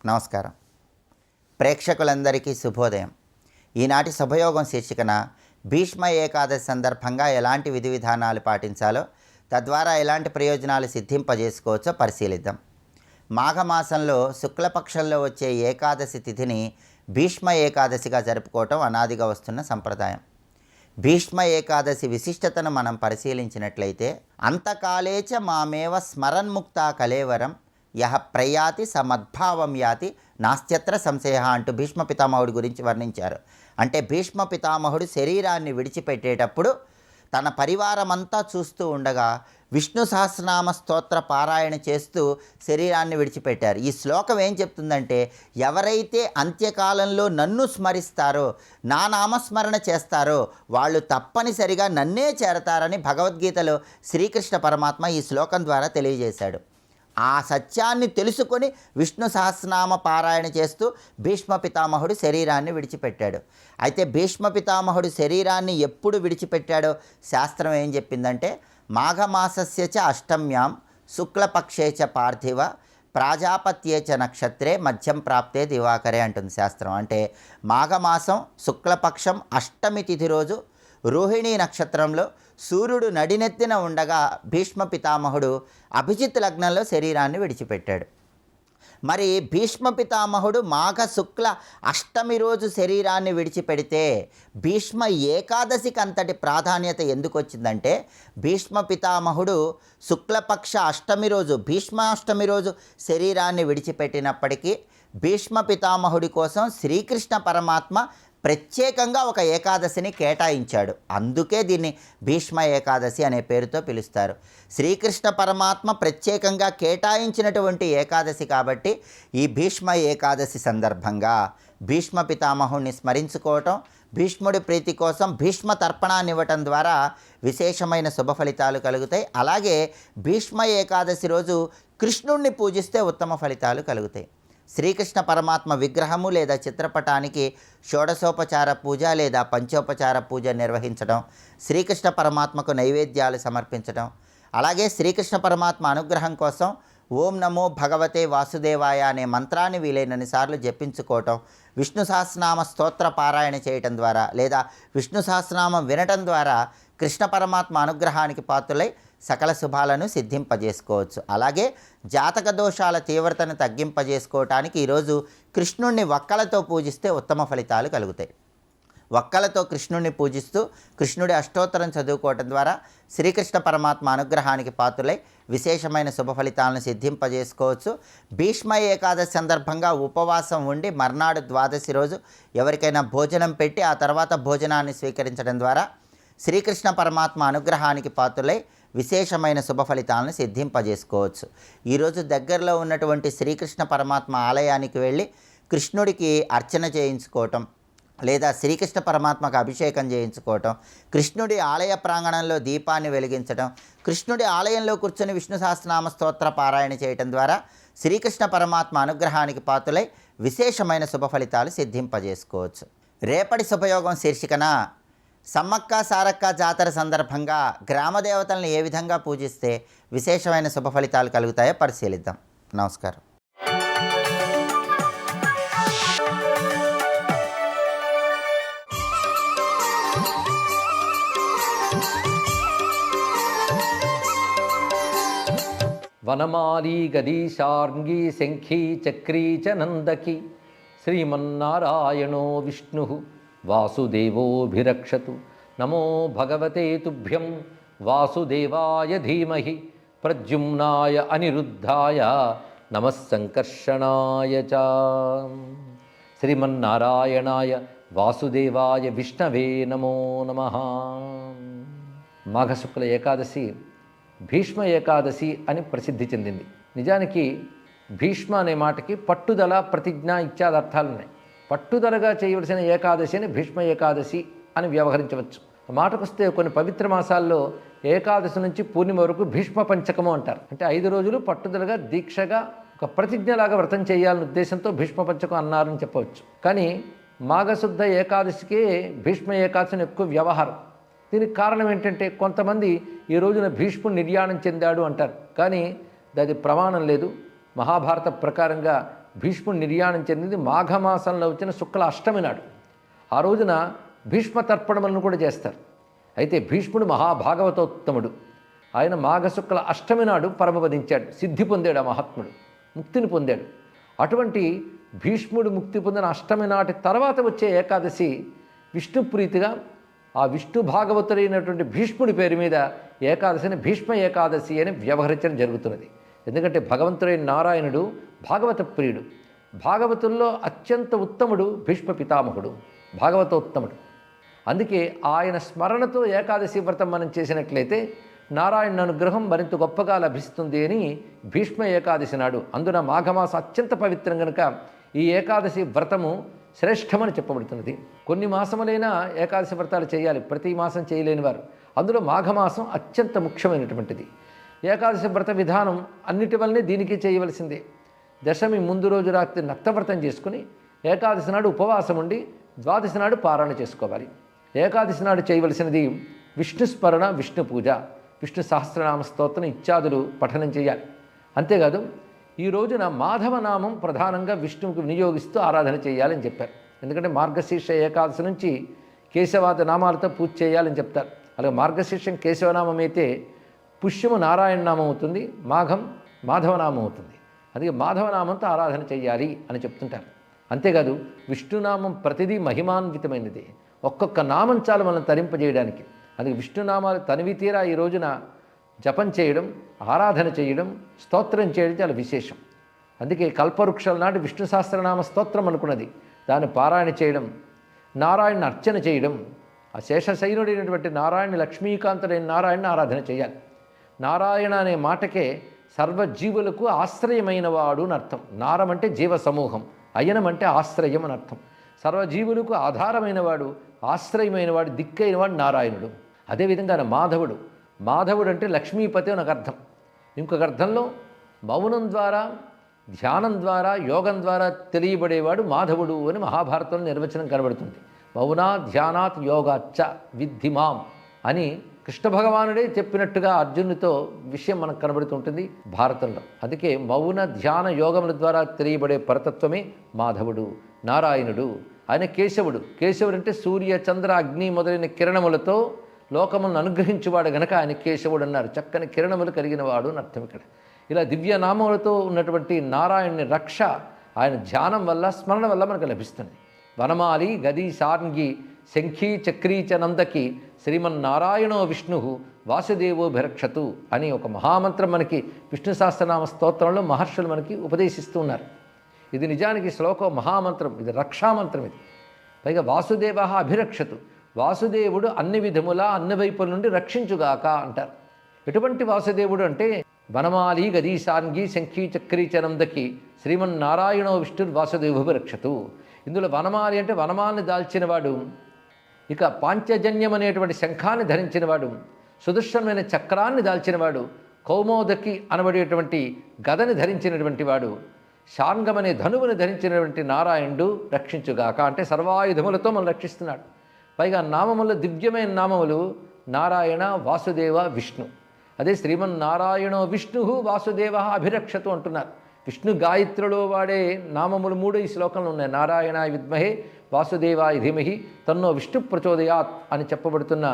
నమస్కారం. ప్రేక్షకులందరికీ శుభోదయం. ఈనాటి శుభయోగం శీర్షికన భీష్మ ఏకాదశి సందర్భంగా ఎలాంటి విధి విధానాలు పాటించాలో, తద్వారా ఎలాంటి ప్రయోజనాలు సిద్ధింపజేసుకోవచ్చో పరిశీలిద్దాం. మాఘమాసంలో శుక్లపక్షంలో వచ్చే ఏకాదశి తిథిని భీష్మ ఏకాదశిగా జరుపుకోవటం అనాదిగా వస్తున్న సంప్రదాయం. భీష్మ ఏకాదశి విశిష్టతను మనం పరిశీలించినట్లయితే, అంతకాలేచ మామేవ స్మరన్ముక్త కలేవరం యహ ప్రయాతి సమద్భావం యాతి నాస్త్యత్ర సంశయ అంటూ భీష్మ పితామహుడి గురించి వర్ణించారు. అంటే భీష్మ పితామహుడు శరీరాన్ని విడిచిపెట్టేటప్పుడు తన పరివారమంతా చూస్తూ ఉండగా విష్ణు సహస్రనామ స్తోత్ర పారాయణ చేస్తూ శరీరాన్ని విడిచిపెట్టారు. ఈ శ్లోకం ఏం చెప్తుందంటే, ఎవరైతే అంత్యకాలంలో నన్ను స్మరిస్తారో, నా నామస్మరణ చేస్తారో వాళ్ళు తప్పనిసరిగా నన్నే చేరతారని భగవద్గీతలో శ్రీకృష్ణ పరమాత్మ ఈ శ్లోకం ద్వారా తెలియజేశాడు. ఆ సత్యాన్ని తెలుసుకొని విష్ణు సహస్రనామ పారాయణ చేస్తూ భీష్మ పితామహుడు శరీరాన్ని విడిచిపెట్టాడు. అయితే భీష్మ పితామహుడు శరీరాన్ని ఎప్పుడు విడిచిపెట్టాడో శాస్త్రం ఏం చెప్పిందంటే, మాఘమాసస్య చ అష్టమ్యాం శుక్లపక్షే చ పార్థివ ప్రాజాపత్యే చ నక్షత్రే మధ్యం ప్రాప్తే దివాకరే అంటుంది శాస్త్రం. అంటే మాఘమాసం శుక్లపక్షం అష్టమి తిథి రోజు రోహిణీ నక్షత్రంలో సూర్యుడు నడినెత్తిన ఉండగా భీష్మ పితామహుడు అభిజిత్ లగ్నంలో శరీరాన్ని విడిచిపెట్టాడు. మరి భీష్మ పితామహుడు మాఘ శుక్ల అష్టమి రోజు శరీరాన్ని విడిచిపెడితే భీష్మ ఏకాదశికి అంతటి ప్రాధాన్యత ఎందుకు వచ్చిందంటే, భీష్మ పితామహుడు శుక్లపక్ష అష్టమి రోజు భీష్మాష్టమి రోజు శరీరాన్ని విడిచిపెట్టినప్పటికీ భీష్మ పితామహుడి కోసం శ్రీకృష్ణ పరమాత్మ ప్రత్యేకంగా ఒక ఏకాదశిని కేటాయించాడు. అందుకే దీన్ని భీష్మ ఏకాదశి అనే పేరుతో పిలుస్తారు. శ్రీకృష్ణ పరమాత్మ ప్రత్యేకంగా కేటాయించినటువంటి ఏకాదశి కాబట్టి ఈ భీష్మ ఏకాదశి సందర్భంగా భీష్మ పితామహుడిని స్మరించుకోవటం, భీష్ముడి ప్రీతి కోసం భీష్మ తర్పణాన్ని ఇవ్వటం ద్వారా విశేషమైన శుభ ఫలితాలు కలుగుతాయి. అలాగే భీష్మ ఏకాదశి రోజు కృష్ణుణ్ణి పూజిస్తే ఉత్తమ ఫలితాలు కలుగుతాయి. శ్రీకృష్ణ పరమాత్మ విగ్రహము లేదా చిత్రపటానికి షోడశోపచార పూజ లేదా పంచోపచార పూజ నిర్వహించడం, శ్రీకృష్ణ పరమాత్మకు నైవేద్యాలు సమర్పించడం, అలాగే శ్రీకృష్ణ పరమాత్మ అనుగ్రహం కోసం ఓం నమో భగవతే వాసుదేవాయ అనే మంత్రాన్ని వీలైనన్ని సార్లు జపించుకోవటం, విష్ణు సహస్రనామ స్తోత్ర పారాయణ చేయటం ద్వారా లేదా విష్ణు సహస్రనామం వినటం ద్వారా కృష్ణ పరమాత్మ అనుగ్రహానికి పాత్రులై సకల శుభాలను సిద్ధింపజేసుకోవచ్చు. అలాగే జాతక దోషాల తీవ్రతను తగ్గింపజేసుకోవటానికి ఈరోజు కృష్ణుణ్ణి వక్కలతో పూజిస్తే ఉత్తమ ఫలితాలు కలుగుతాయి. వక్కలతో కృష్ణుణ్ణి పూజిస్తూ కృష్ణుడి అష్టోత్తరం చదువుకోవటం ద్వారా శ్రీకృష్ణ పరమాత్మ అనుగ్రహానికి పాత్రులై విశేషమైన శుభ ఫలితాలను సిద్ధింపజేసుకోవచ్చు. భీష్మ ఏకాదశి సందర్భంగా ఉపవాసం ఉండి మర్నాడు ద్వాదశి రోజు ఎవరికైనా భోజనం పెట్టి ఆ తర్వాత భోజనాన్ని స్వీకరించడం ద్వారా శ్రీకృష్ణ పరమాత్మ అనుగ్రహానికి పాత్రులై విశేషమైన శుభ ఫలితాలను సిద్ధింపజేసుకోవచ్చు. ఈరోజు దగ్గరలో ఉన్నటువంటి శ్రీకృష్ణ పరమాత్మ ఆలయానికి వెళ్ళి కృష్ణుడికి అర్చన చేయించుకోవటం లేదా శ్రీకృష్ణ పరమాత్మకు అభిషేకం చేయించుకోవటం, కృష్ణుడి ఆలయ ప్రాంగణంలో దీపాన్ని వెలిగించడం, కృష్ణుడి ఆలయంలో కూర్చొని విష్ణు సహస్రనామ స్తోత్ర పారాయణ చేయటం ద్వారా శ్రీకృష్ణ పరమాత్మ అనుగ్రహానికి పాత్రులై విశేషమైన శుభ ఫలితాలు సిద్ధింపజేసుకోవచ్చు. రేపటి శుభయోగం శీర్షికన సమ్మక్క సారక్క జాతర సందర్భంగా గ్రామదేవతలను ఏ విధంగా పూజిస్తే విశేషమైన శుభ ఫలితాలు కలుగుతాయో పరిశీలిద్దాం. నమస్కారం. వనమాలి గదీశార్ంగీ శంఖీ చక్రీ చ నందకి శ్రీమన్నారాయణో విష్ణు వాసుదేవోభిరక్షతు. నమో భగవతే తుభ్యం వాసుదేవాయ ధీమహి ప్రద్యుమ్నాయ అనిరుద్ధాయ నమః సంకర్షణాయ చ. శ్రీమన్నారాయణాయ వాసుదేవాయ విష్ణవే నమో నమః. మాఘశుక్ల ఏకాదశి భీష్మ ఏకాదశి అని ప్రసిద్ధి చెందింది. నిజానికి భీష్మ అనే మాటకి పట్టుదల, ప్రతిజ్ఞ ఇత్యాది అర్థాలు ఉన్నాయి. పట్టుదలగా చేయవలసిన ఏకాదశి అని భీష్మ ఏకాదశి అని వ్యవహరించవచ్చు. మాటకొస్తే కొన్ని పవిత్ర మాసాల్లో ఏకాదశి నుంచి పూర్ణిమ వరకు భీష్మ పంచకము అంటారు. అంటే 5 రోజులు పట్టుదలగా దీక్షగా ఒక ప్రతిజ్ఞలాగా వ్రతం చేయాలనే ఉద్దేశంతో భీష్మ పంచకం అన్నారని చెప్పవచ్చు. కానీ మాఘశుద్ధ ఏకాదశికే భీష్మ ఏకాదశిని ఎక్కువ వ్యవహారం. దీనికి కారణం ఏంటంటే, కొంతమంది ఈ రోజున భీష్ముడు నిర్యాణం చెందాడు అంటారు, కానీ దాని ప్రమాణం లేదు. మహాభారత ప్రకారంగా భీష్ముడు నిర్యాణం చెందింది మాఘమాసంలో వచ్చిన శుక్ల అష్టమి నాడు. ఆ రోజున భీష్మ తర్పణములను కూడా చేస్తారు. అయితే భీష్ముడు మహాభాగవతోత్తముడు. ఆయన మాఘశుక్ల అష్టమి నాడు పరమపదించాడు, సిద్ధి పొందాడు, ఆ మహాత్ముడు ముక్తిని పొందాడు. అటువంటి భీష్ముడు ముక్తి పొందిన అష్టమి నాటి తర్వాత వచ్చే ఏకాదశి విష్ణుప్రీతిగా ఆ విష్ణు భాగవతుడైనటువంటి భీష్ముడి పేరు మీద ఏకాదశిని భీష్మ ఏకాదశి అని వ్యవహరించడం జరుగుతున్నది. ఎందుకంటే భగవంతుడైన నారాయణుడు భాగవత ప్రియుడు. భాగవతుల్లో అత్యంత ఉత్తముడు భీష్మ పితామహుడు, భాగవతోత్తముడు. అందుకే ఆయన స్మరణతో ఏకాదశి వ్రతం మనం చేసినట్లయితే నారాయణ అనుగ్రహం మరింత గొప్పగా లభిస్తుంది అని భీష్మ ఏకాదశి నాడు, అందున మాఘమాసం అత్యంత పవిత్రం కనుక ఈ ఏకాదశి వ్రతము శ్రేష్టమని చెప్పబడుతున్నది. కొన్ని మాసములైనా ఏకాదశి వ్రతాలు చేయాలి, ప్రతి మాసం చేయలేని వారు. అందులో మాఘమాసం అత్యంత ముఖ్యమైనటువంటిది. ఏకాదశి వ్రత విధానం అన్నిటి వల్లనే దీనికి చేయవలసిందే. దశమి ముందు రోజు రాత్రి నక్తవ్రతం చేసుకుని ఏకాదశి నాడు ఉపవాసం ఉండి ద్వాదశి నాడు పారాయణ చేసుకోవాలి. ఏకాదశి నాడు చేయవలసినది విష్ణు స్మరణ, విష్ణు పూజ, విష్ణు సహస్రనామ స్తోత్రం ఇత్యాదులు పఠనం చేయాలి. అంతేకాదు ఈ రోజున మాధవనామం ప్రధానంగా విష్ణువుకు వినియోగిస్తూ ఆరాధన చేయాలని చెప్పారు. ఎందుకంటే మార్గశీర్ష ఏకాదశి నుంచి కేశవాద నామాలతో పూజ చేయాలని చెప్తారు. అలాగే మార్గశీర్షం కేశవనామం అయితే పుష్యము నారాయణ నామం అవుతుంది, మాఘం మాధవనామం అవుతుంది. అందుకే మాధవనామంతో ఆరాధన చేయాలి అని చెప్తుంటారు. అంతేకాదు విష్ణునామం ప్రతిదీ మహిమాన్వితమైనది. ఒక్కొక్క నామం చాలు మనం తరింపజేయడానికి. అందుకే విష్ణునామాలు తనివి తీరా ఈ రోజున జపం చేయడం, ఆరాధన చేయడం, స్తోత్రం చేయడం చాలా విశేషం. అందుకే కల్పవృక్షాల నాటి విష్ణు సహస్రనామ స్తోత్రం అనుకున్నది, దాన్ని పారాయణ చేయడం, నారాయణ అర్చన చేయడం, ఆ శేషశైనుడైనటువంటి నారాయణ లక్ష్మీకాంతుడైన నారాయణని ఆరాధన చేయాలి. నారాయణ అనే మాటకే సర్వజీవులకు ఆశ్రయమైన వాడు అని అర్థం. నారం అంటే జీవ సమూహం, అయనం అంటే ఆశ్రయం అని అర్థం. సర్వజీవులకు ఆధారమైన వాడు, ఆశ్రయమైన వాడు, దిక్కైన వాడు నారాయణుడు. అదేవిధంగా మాధవుడు, మాధవుడు అంటే లక్ష్మీపతి అని ఒక అర్థం. ఇంకొక అర్థంలో మౌనం ద్వారా, ధ్యానం ద్వారా, యోగం ద్వారా తెలియబడేవాడు మాధవుడు అని మహాభారతంలో నిర్వచనం కనబడుతుంది. మౌనా ధ్యానాత్ యోగాచ్చ విద్ధిమాం అని కృష్ణ భగవానుడే చెప్పినట్టుగా అర్జునుడితో విషయం మనకు కనబడుతుంటుంది భారతంలో. అందుకే మౌన ధ్యాన యోగముల ద్వారా తెలియబడే పరతత్వమే మాధవుడు, నారాయణుడు. ఆయన కేశవుడు. కేశవుడు అంటే సూర్య చంద్ర అగ్ని మొదలైన కిరణములతో లోకములను అనుగ్రహించువాడు గనక ఆయన కేశవుడు అన్నారు. చక్కని కిరణములు కలిగిన వాడు అని అర్థం ఇక్కడ. ఇలా దివ్యనామములతో ఉన్నటువంటి నారాయణుని రక్ష ఆయన ధ్యానం వల్ల, స్మరణ వల్ల మనకు లభిస్తుంది. వనమాలి గది సార్ంగి శంఖీ చక్రీ చ నందకి శ్రీమన్నారాయణో విష్ణు వాసుదేవో భిరక్షతు అని ఒక మహామంత్రం మనకి విష్ణు సహస్రనామ స్తోత్రంలో మహర్షులు మనకి ఉపదేశిస్తూ ఉన్నారు. ఇది నిజానికి శ్లోకం మహామంత్రం, ఇది రక్షామంత్రం. ఇది పైగా వాసుదేవ అభిరక్షతు, వాసుదేవుడు అన్ని విధములా అన్ని వైపుల నుండి రక్షించుగాక అంటారు. ఎటువంటి వాసుదేవుడు అంటే వనమాలి గదీశాన్గి శంఖీ చక్రీ చనందకి శ్రీమన్నారాయణో విష్ణుర్ వాసుదేవభిరక్షతు. ఇందులో వనమాలి అంటే వనమాలని దాల్చినవాడు, ఇక పాంచజన్యం అనేటువంటి శంఖాన్ని ధరించినవాడు, సుదర్శనమైన చక్రాన్ని దాల్చినవాడు, కౌమోదకి అనబడేటువంటి గదని ధరించినటువంటి వాడు, శార్ంగం అనే ధనువుని ధరించినటువంటి నారాయణుడు రక్షించుగాక అంటే సర్వాయుధములతో మనం రక్షిస్తున్నాడు. పైగా నామముల దివ్యమైన నామములు నారాయణ, వాసుదేవ, విష్ణు. అదే శ్రీమన్నారాయణో విష్ణు వాసుదేవ అభిరక్షతు అంటున్నారు. విష్ణు గాయత్రిలో వాడే నామములు 3 ఈ శ్లోకంలో ఉన్నాయి. నారాయణ విద్మహే వాసుదేవాయ ధీమహి తన్నో విష్ణు ప్రచోదయాత్ అని చెప్పబడుతున్న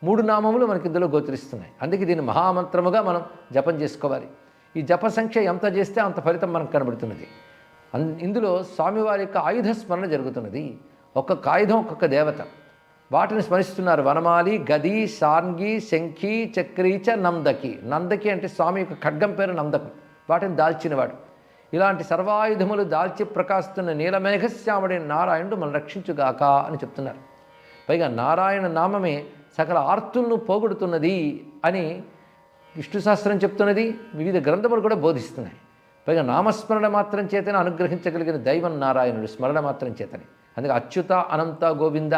3 నామములు మనకి ఇందులో గోచరిస్తున్నాయి. అందుకే దీన్ని మహామంత్రముగా మనం జపం చేసుకోవాలి. ఈ జప సంఖ్య ఎంత చేస్తే అంత ఫలితం మనకు కనబడుతున్నది. ఇందులో స్వామివారి యొక్క ఆయుధ స్మరణ జరుగుతున్నది. ఒక్కొక్క ఆయుధం ఒక్కొక్క దేవత, వాటిని స్మరిస్తున్నారు. వనమాలి గది శార్ంగి శంఖి చక్రీచ నందకి. నందకి అంటే స్వామి యొక్క ఖడ్గం పేరు నందకం, వాటిని దాల్చినవాడు. ఇలాంటి సర్వాయుధములు దాల్చి ప్రకాశిస్తున్న నీలమేఘశ్యాముడైన నారాయణుడు మనం రక్షించుగాక అని చెప్తున్నారు. పైగా నారాయణ నామమే సకల ఆర్తులను పోగొడుతున్నది అని విష్ణు శాస్త్రం చెప్తున్నది, వివిధ గ్రంథములు కూడా బోధిస్తున్నాయి. పైగా నామస్మరణ మాత్రం చేతనే అనుగ్రహించగలిగిన దైవం నారాయణుడు, స్మరణ మాత్రం చేతనే. అందుకే అచ్యుత అనంత గోవింద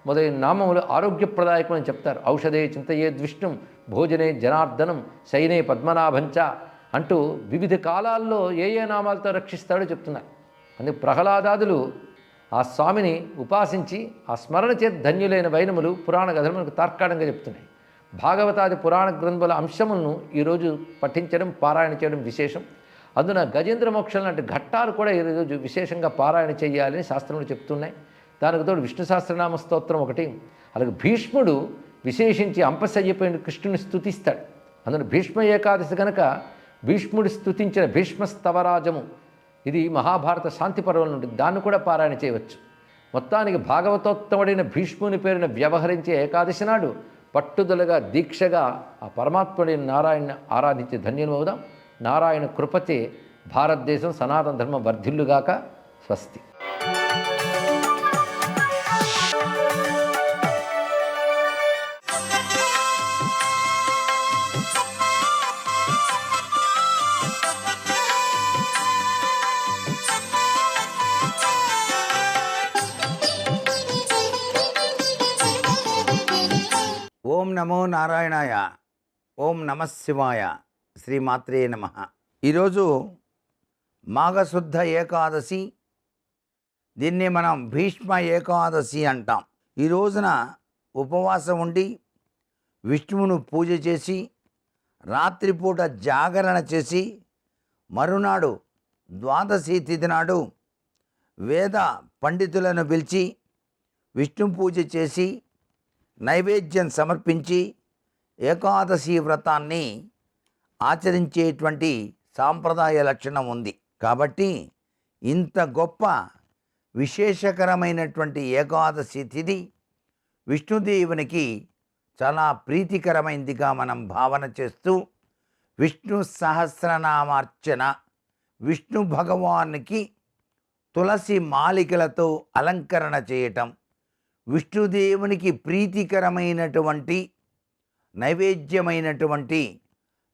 మొదలైన నామములు ఆరోగ్యప్రదాయకమని చెప్తారు. ఔషధే చింతయే ద్విష్ణుం భోజనే జనార్దనం శయనే పద్మనాభంచ అంటూ వివిధ కాలాల్లో ఏ నామాలతో రక్షిస్తాడో చెప్తున్నారు. అందుకే ప్రహ్లాదాదులు ఆ స్వామిని ఉపాసించి ఆ స్మరణ చేత ధన్యులైన వైనములు పురాణ కథలు మనకు తార్కాణంగా చెప్తున్నాయి. భాగవతాది పురాణ గ్రంథముల అంశములను ఈరోజు పఠించడం, పారాయణ చేయడం విశేషం. అందున గజేంద్ర మోక్షం లాంటి ఘట్టాలు కూడా ఈరోజు విశేషంగా పారాయణ చేయాలని శాస్త్రంలో చెప్తున్నాయి. దానికి తోడు విష్ణు సహస్రనామ స్తోత్రం ఒకటి. అలాగే భీష్ముడు విశేషించి అంపశయ్యపైన కృష్ణుని స్తుతిస్తాడు. అందులో భీష్మ ఏకాదశి కనుక భీష్ముడు స్తుతించిన భీష్మ స్తవరాజము ఇది మహాభారత శాంతి పర్వం నుండి, దాన్ని కూడా పారాయణ చేయవచ్చు. మొత్తానికి భాగవతోత్తముడైన భీష్ముని పేరున వ్యవహరించే ఏకాదశి నాడు పట్టుదలగా దీక్షగా ఆ పరమాత్ముడైన నారాయణ ఆరాధించే ధన్యులమవుదాం. నారాయణ కృపచే భారతదేశం సనాతన ధర్మం వర్ధిల్లుగాక. స్వస్తి. ఓం నమో నారాయణాయ. ఓం నమ శివాయ. శ్రీమాత్రే నమ. ఈరోజు మాఘశుద్ధ ఏకాదశి. దీన్ని మనం భీష్మ ఏకాదశి అంటాం. ఈ రోజున ఉపవాసం ఉండి విష్ణువును పూజ చేసి రాత్రిపూట జాగరణ చేసి మరునాడు ద్వాదశి తిథి నాడు వేద పండితులను పిలిచి విష్ణు పూజ చేసి నైవేద్యం సమర్పించి ఏకాదశి వ్రతాన్ని ఆచరించేటువంటి సాంప్రదాయ లక్షణం ఉంది. కాబట్టి ఇంత గొప్ప విశేషకరమైనటువంటి ఏకాదశి తిథి విష్ణుదేవునికి చాలా ప్రీతికరమైనదిగా మనం భావన చేస్తూ విష్ణు సహస్రనామార్చన, విష్ణు భగవానికి తులసి మాలికలతో అలంకరణ చేయటం, విష్ణుదేవునికి ప్రీతికరమైనటువంటి నైవేద్యమైనటువంటి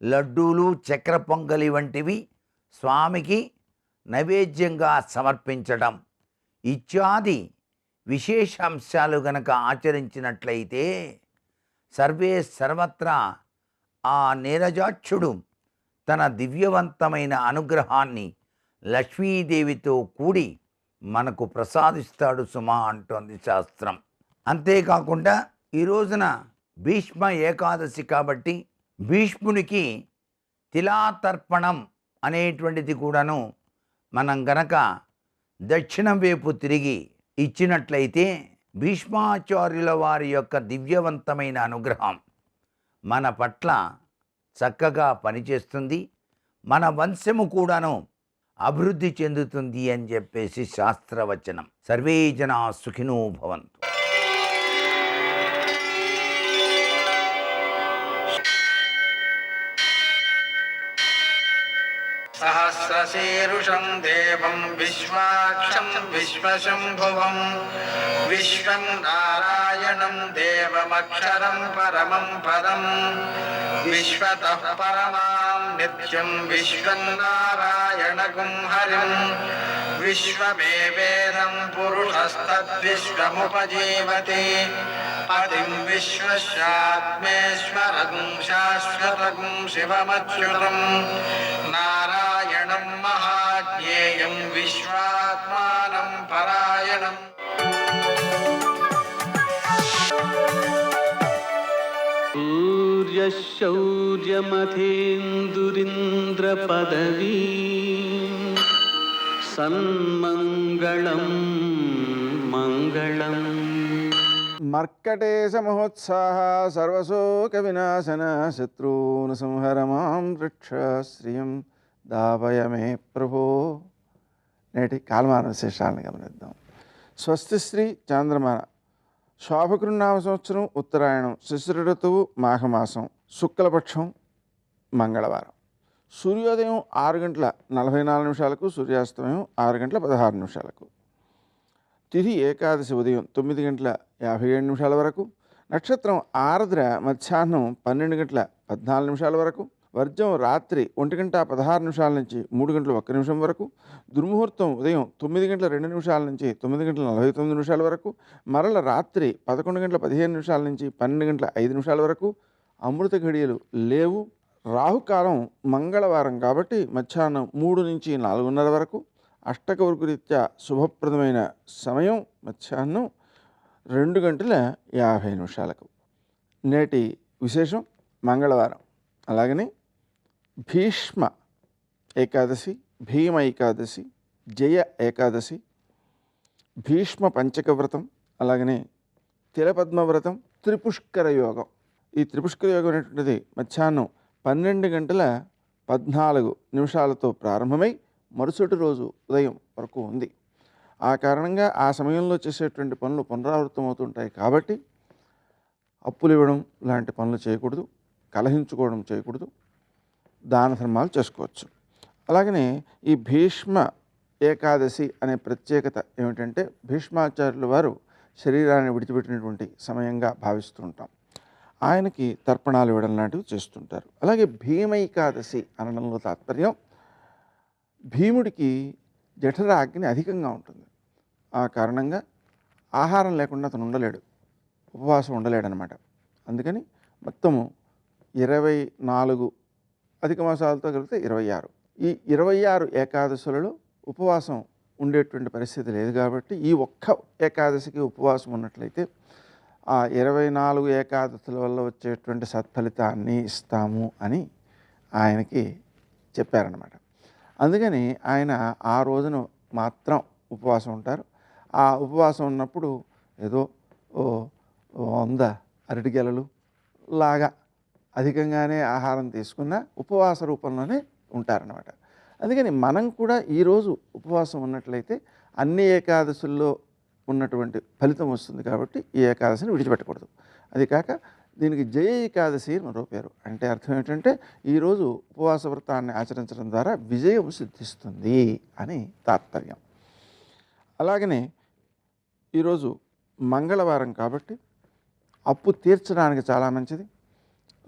లడ్డూలు, చక్ర పొంగలి వంటివి స్వామికి నైవేద్యంగా సమర్పించడం ఇత్యాది విశేషాంశాలు గనక ఆచరించినట్లయితే సర్వే సర్వత్రా ఆ నీరజాక్షుడు తన దివ్యవంతమైన అనుగ్రహాన్ని లక్ష్మీదేవితో కూడి మనకు ప్రసాదిస్తాడు సుమా అంటోంది శాస్త్రం. అంతేకాకుండా ఈ రోజున భీష్మ ఏకాదశి కాబట్టి భీష్మునికి తిలాతర్పణం అనేటువంటిది కూడాను మనం గనక దక్షిణం వైపు తిరిగి ఇచ్చినట్లయితే భీష్మాచార్యుల వారి యొక్క దివ్యవంతమైన అనుగ్రహం మన పట్ల చక్కగా పనిచేస్తుంది. మన వంశము కూడాను అభివృద్ధి చెందుతుంది అని చెప్పేసి శాస్త్రవచనం. సర్వే జనా సుఖినో భవంతు. సహస్రశీరుషం దేవం విశ్వాక్షం విశ్వశంభువం విశ్వం నారాయణం దేవమక్షరం పరమం పదం విశ్వతః పరమాం నిత్యం విశ్వం నారాయణగుం హరిం విశ్వమేవేదం పురుషస్తద్విశ్వముపజీవతి పతిం విశ్వస్యాత్మేశ్వరం శాశ్వతం శివమచ్యుతం నారాయణం మహాజ్ఞేయం విశ్వాత్మానం పరాయణం. సూర్యశౌర్యమథేందురింద్రపదవీ సన్మంగళం మంగళం. మర్కటేశ మహోత్సాహ సర్వశోక వినాశన శత్రూన్ సంహర మాం వృక్ష శ్రియం దాపయ మే ప్రభో. నేటి కాలమాన విశేషాలను గమనిద్దాం. స్వస్తి శ్రీ చాంద్రమాన శోభకృన్నామ సంవత్సరం ఉత్తరాయణం, శిశిర ఋతువు మాఘమాసం, శుక్లపక్షం, మంగళవారం. సూర్యోదయం 6:44 సూర్యాస్తమయం 6:16. తిథి ఏకాదశి ఉదయం 9:57 వరకు. నక్షత్రం ఆర్ద్ర మధ్యాహ్నం 12:14 వరకు. వర్జం రాత్రి 1:16 నుంచి 3:01 వరకు. దుర్ముహూర్తం ఉదయం 9:02 నుంచి 9:49 వరకు. మరల రాత్రి 11:15 నుంచి 12:05 వరకు. అమృత ఘడియలు లేవు. రాహుకాలం మంగళవారం కాబట్టి మధ్యాహ్నం 3 నుంచి 4:30 వరకు. అష్టకవర్గరీత్యా శుభప్రదమైన సమయం మధ్యాహ్నం 2:50. నేటి విశేషం మంగళవారం. అలాగని భీష్మ ఏకాదశి, భీమ ఏకాదశి, జయ ఏకాదశి, భీష్మ పంచక వ్రతం, అలాగనే తిలపద్మ వ్రతం, త్రిపుష్కర యోగం. ఈ త్రిపుష్కర యోగం అనేటువంటిది మధ్యాహ్నం 12:14 ప్రారంభమై మరుసటి రోజు ఉదయం వరకు ఉంది. ఆ కారణంగా ఆ సమయంలో చేసేటువంటి పనులు పునరావృతం అవుతుంటాయి కాబట్టి అప్పులు ఇవ్వడం లాంటి పనులు చేయకూడదు, కలహించుకోవడం చేయకూడదు, దాన ధర్మాలు చేసుకోవచ్చు. అలాగనే ఈ భీష్మ ఏకాదశి అనే ప్రత్యేకత ఏమిటంటే భీష్మాచార్యుల వారు శరీరాన్ని విడిచిపెట్టినటువంటి సమయంగా భావిస్తూ ఉంటాం. ఆయనకి తర్పణాలు ఇవ్వడం లాంటివి చేస్తుంటారు. అలాగే భీమైకాదశి అనడంలో తాత్పర్యం భీముడికి జఠరాగ్ని అధికంగా ఉంటుంది. ఆ కారణంగా ఆహారం లేకుండా అతను ఉండలేడు, ఉపవాసం ఉండలేడనమాట. అందుకని మొత్తము 24 అధిక మాసాలతో కలిపితే 26. ఈ 26 ఏకాదశులలో ఉపవాసం ఉండేటువంటి పరిస్థితి లేదు కాబట్టి ఈ ఒక్క ఏకాదశికి ఉపవాసం ఉన్నట్లయితే ఆ 24 ఏకాదశుల వల్ల వచ్చేటువంటి సత్ఫలితాన్ని ఇస్తాము అని ఆయనకి చెప్పారన్నమాట. అందుకని ఆయన ఆ రోజున మాత్రం ఉపవాసం ఉంటారు. ఆ ఉపవాసం ఉన్నప్పుడు ఏదో 100 అరటిగెలలు లాగా అధికంగానే ఆహారం తీసుకున్న ఉపవాస రూపంలోనే ఉంటారన్నమాట. అందుకని మనం కూడా ఈరోజు ఉపవాసం ఉన్నట్లయితే అన్ని ఏకాదశుల్లో ఉన్నటువంటి ఫలితం వస్తుంది కాబట్టి ఈ ఏకాదశిని విడిచిపెట్టకూడదు. అది కాక దీనికి జయ ఏకాదశి అని మరో పేరు. అంటే అర్థం ఏంటంటే ఈరోజు ఉపవాస వ్రతాన్ని ఆచరించడం ద్వారా విజయం సిద్ధిస్తుంది అని తాత్పర్యం. అలాగనే ఈరోజు మంగళవారం కాబట్టి అప్పు తీర్చడానికి చాలా మంచిది.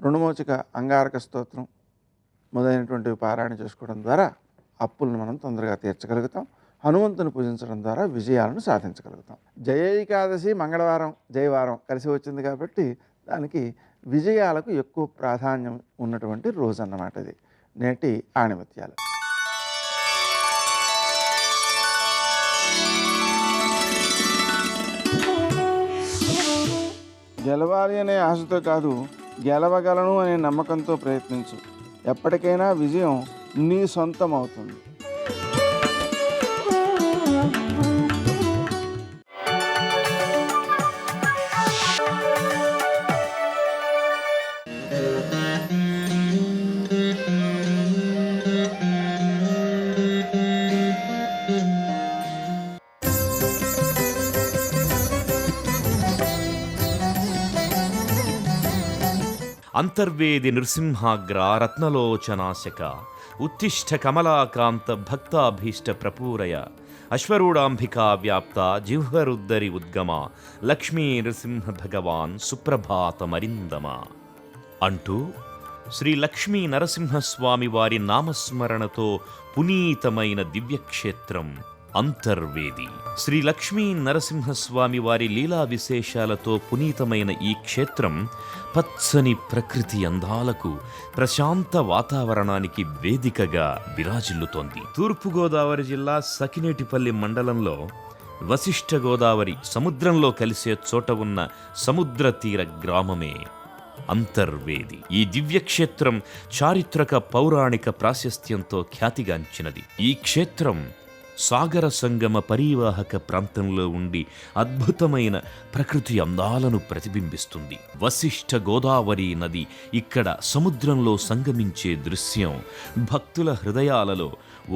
రుణమోచక అంగారక స్తోత్రం మొదలైనటువంటివి పారాయణ చేసుకోవడం ద్వారా అప్పులను మనం తొందరగా తీర్చగలుగుతాం. హనుమంతుని పూజించడం ద్వారా విజయాలను సాధించగలుగుతాం. జయ ఏకాదశి మంగళవారం జయవారం కలిసి వచ్చింది కాబట్టి దానికి విజయాలకు ఎక్కువ ప్రాధాన్యం ఉన్నటువంటి రోజు అన్నమాట. ఇది నేటి ఆణిముత్యాలు. గెలవాలి అనే ఆశతో కాదు, గెలవగలను అనే నమ్మకంతో ప్రయత్నించు. ఎప్పటికైనా విజయం నీ సొంతం అవుతుంది. అంతర్వేది నృసింహాగ్ర రత్నలోచనాశక ఉత్తిష్ట కమలాకాంత భక్తాభీష్ట ప్రపూరయ అశ్వరూఢాంబికా వ్యాప్త జిహ్వరుద్దరి ఉద్గమ లక్ష్మీ నృసింహ భగవాన్ సుప్రభాతమరిందమ అంటూ శ్రీ లక్ష్మీ నరసింహస్వామి వారి నామస్మరణతో పునీతమైన దివ్యక్షేత్రం అంతర్వేది. శ్రీ లక్ష్మీ నరసింహస్వామి వారి లీలా విశేషాలతో పునీతమైన ఈ క్షేత్రం పచ్చని ప్రకృతి అందాలకు, ప్రశాంత వాతావరణానికి వేదికగా విరాజిల్లుతోంది. తూర్పుగోదావరి జిల్లా సకినేటిపల్లి మండలంలో వశిష్ఠ గోదావరి సముద్రంలో కలిసే చోట ఉన్న సముద్ర తీర గ్రామమే అంతర్వేది. ఈ దివ్యక్షేత్రం చారిత్రక పౌరాణిక ప్రాశస్త్యంతో ఖ్యాతిగాంచినది. ఈ క్షేత్రం సాగర సంగమ పరీవాహక ప్రాంతంలో ఉండి అద్భుతమైన ప్రకృతి అందాలను ప్రతిబింబిస్తుంది. వశిష్ఠ గోదావరి నది ఇక్కడ సముద్రంలో సంగమించే దృశ్యం భక్తుల హృదయాలలో